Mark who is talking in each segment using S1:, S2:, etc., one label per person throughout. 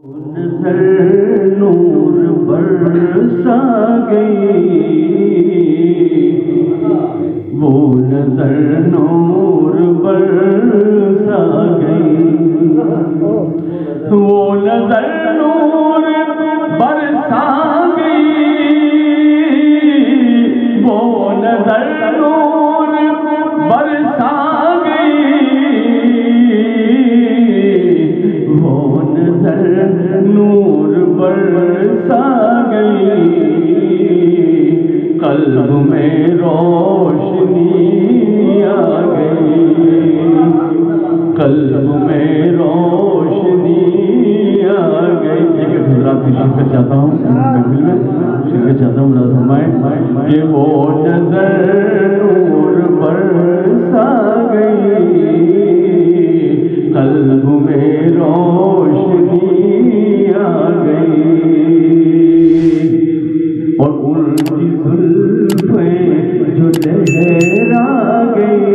S1: نظر نور برسا گئی، وہ نظر نور برسا گئی، وہ نظر نور برسا گئی، وہ نظر نور برسا گئی، وہ نظر نور برسا گئی، قلب میں روشنی آ گئی، قلب میں روشنی آ گئی۔ ایک حضرات کی شرکت چاہتا ہوں، محفل میں شرکت چاہتا ہوں، ملازم فرمائیں کہ وہ نظر نور برسا گئی، قلب میں روشنی آ گئی، اور ان کی زلفیں جو لہرا گئی،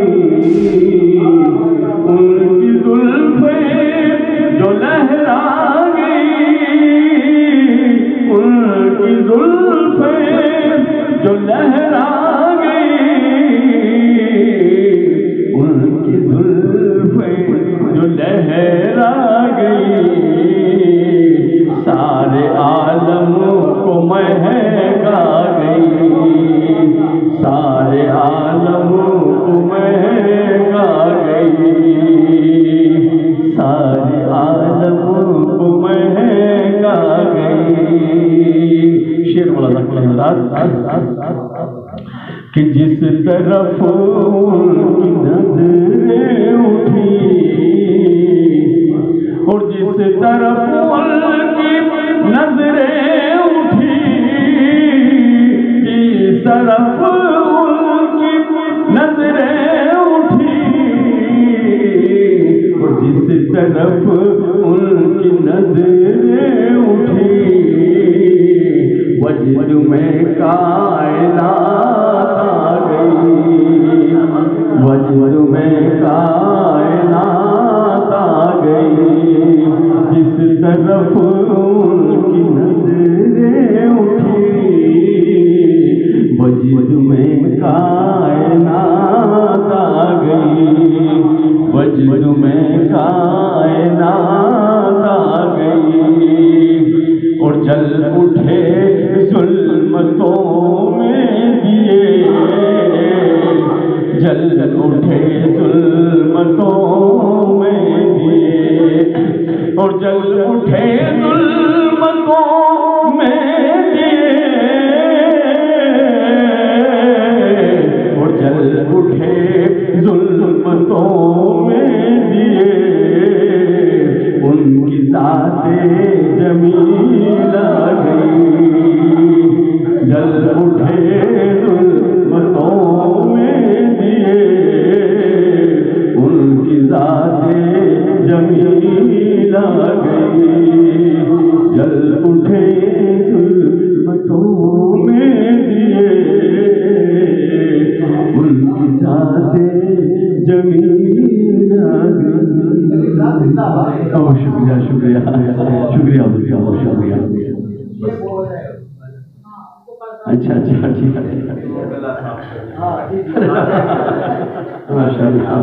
S1: ان کی زلفیں جو لہرا گئی، ان کی زلفیں جو لہرا گئی، ان کی زلفیں جو لہرا گئی، سارے عالم کو مہکا گئی، سارے عالم کو مہکا گئی، سارے عالم کو مہکا گئی۔ شعر مولانا حضرات کہ جس طرف ان کی نظریں اٹھی، اور جس طرف ان کی نظریں اٹھی، جس طرف ان کی نظریں اٹھی، اور جس طرف ان کی نظریں اٹھی، وجد میں کائنات آ گئی، وجد میں کائنات آ گئی، جس طرف ان کی نظریں اٹھی، وجد میں کائنات آ گئی، وجد میں کائنات آ گئی، اور جل اٹھے ظلمتوں میں دیے، جل اٹھے ظلمتوں میں دیے، اور جل اٹھے ظلمتوں میں دیے، اور جل اٹھے ظلمتوں میں دیے، ان کی ذات جمیل آ گئی، جل اٹھے ظلمتوں میں دیے، ان کی ذات جمیل آ گئی، جل اٹھے ظلمتوں میں دیے، ان کی ذات جمیل آ گئی۔ بہت شکریہ شکریہ شکریہ بہت شکریہ۔ اچھا اچھا ٹھیک ہے، ماشاء اللہ۔